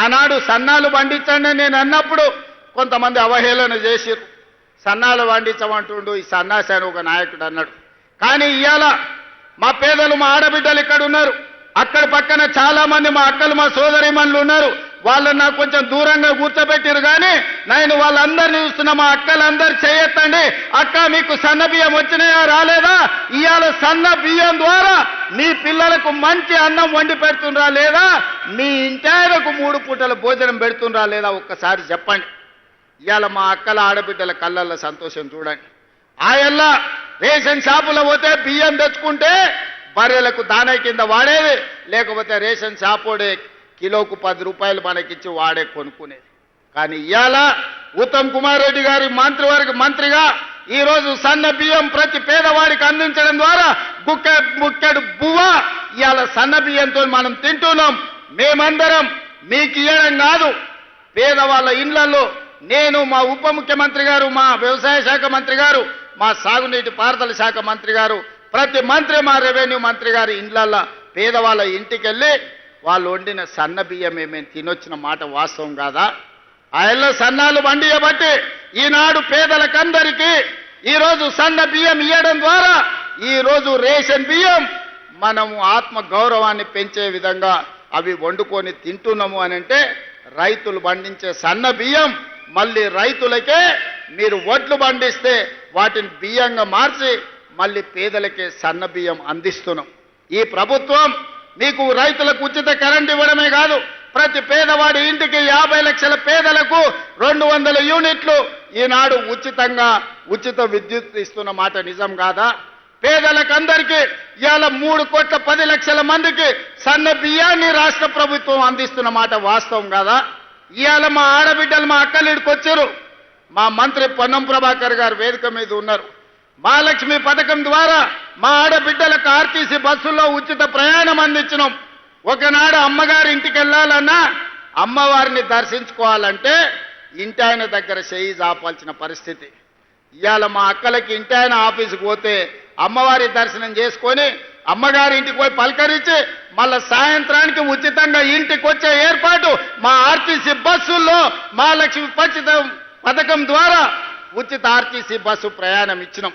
ఆనాడు సన్నాలు పండించండి నేను అన్నప్పుడు కొంతమంది అవహేళన చేసిరు. సన్నాలు పండించమంటుండు ఈ సన్నాసి అని ఒక నాయకుడు అన్నాడు. కానీ ఇవాళ మా పేదలు మా ఆడబిడ్డలు ఇక్కడ ఉన్నారు, అక్కడ పక్కన చాలా మంది మా అక్కలు మా సోదరిమణులు ఉన్నారు. వాళ్ళని నాకు కొంచెం దూరంగా కూర్చోబెట్టారు. కానీ నేను వాళ్ళందరినీ చూస్తున్నా. మా అక్కలందరూ చేయొద్దండి. అక్క మీకు సన్న బియ్యం వచ్చినాయా రాలేదా? ఇవాళ సన్న బియ్యం ద్వారా మీ పిల్లలకు మంచి అన్నం వండి పెడుతుండ్రా లేదా? మీ ఇంటాయనకు 3 పూటల భోజనం పెడుతుండ్రా లేదా? ఒక్కసారి చెప్పండి. ఇవాళ మా అక్కల ఆడబిడ్డల కళ్ళల్లో సంతోషం చూడండి. ఆయల్లా రేషన్ షాపులో పోతే బియ్యం తెచ్చుకుంటే బర్రెలకు దానా కింద వాడేది, లేకపోతే రేషన్ షాపోడే కిలోకు 10 రూపాయలు మనకిచ్చి వాడే కొనుక్కునేది. కానీ ఇవాళ ఉత్తమ్ కుమార్ రెడ్డి గారి మంత్రిగా ఈరోజు సన్న బియ్యం ప్రతి పేదవాడికి అందించడం ద్వారా బుక్కెడు బువ్వ ఇవాళ సన్న బియ్యంతో మనం తింటున్నాం. మేమందరం మీకు ఇవ్వడం కాదు, పేదవాళ్ళ ఇళ్లలో నేను, మా ఉప ముఖ్యమంత్రి గారు, మా వ్యవసాయ శాఖ మంత్రి గారు, మా సాగునీటి పారుదల శాఖ మంత్రి గారు, ప్రతి మంత్రి, మా రెవెన్యూ మంత్రి గారి ఇండ్లల్లో పేదవాళ్ళ ఇంటికి వెళ్ళి వాళ్ళు వండిన సన్న బియ్యమే మేము తినొచ్చిన మాట వాస్తవం కాదా? ఆయల్లో సన్నాలు వండియబట్టి ఈనాడు పేదలకందరికీ ఈరోజు సన్న బియ్యం ఇవ్వడం ద్వారా ఈరోజు రేషన్ బియ్యం మనము ఆత్మ గౌరవాన్ని పెంచే విధంగా అవి వండుకొని తింటున్నాము అని అంటే, రైతులు పండించే సన్న బియ్యం మళ్ళీ రైతులకే మీరు వడ్లు పండిస్తే వాటిని బియ్యంగా మార్చి మళ్ళీ పేదలకే సన్న బియ్యం అందిస్తున్నాం. ఈ ప్రభుత్వం మీకు రైతులకు ఉచిత కరెంట్ ఇవ్వడమే కాదు, ప్రతి పేదవాడి ఇంటికి 50 లక్షల పేదలకు 200 యూనిట్లు ఈనాడు ఉచిత విద్యుత్ ఇస్తున్న మాట నిజం కాదా? పేదలకందరికీ ఇవాళ 3,10,00,000 మందికి సన్న బియ్యాన్ని రాష్ట్ర ప్రభుత్వం అందిస్తున్న మాట వాస్తవం కాదా? ఇవాళ మా ఆడబిడ్డలు మా అక్కలిడికి వచ్చారు. మా మంత్రి పొన్నం ప్రభాకర్ గారు వేదిక మీద ఉన్నారు. మహాలక్ష్మి పథకం ద్వారా మా ఆడబిడ్డలకు ఆర్టీసీ బస్సుల్లో ఉచిత ప్రయాణం అందించినాం. ఒకనాడు అమ్మగారి ఇంటికి వెళ్ళాలన్నా, అమ్మవారిని దర్శించుకోవాలంటే ఇంటాయన దగ్గర చేయి జాపాల్సిన పరిస్థితి. ఇవాళ మా అక్కలకి ఇంటాయన ఆఫీసుకు పోతే అమ్మవారి దర్శనం చేసుకొని అమ్మగారి ఇంటికి పోయి పలకరించి మళ్ళా సాయంత్రానికి ఉచితంగా ఇంటికి వచ్చే ఏర్పాటు మా ఆర్టీసీ బస్సుల్లో మహాలక్ష్మి పథకం ద్వారా ఉచిత ఆర్టీసీ బస్సు ప్రయాణం ఇచ్చినాం.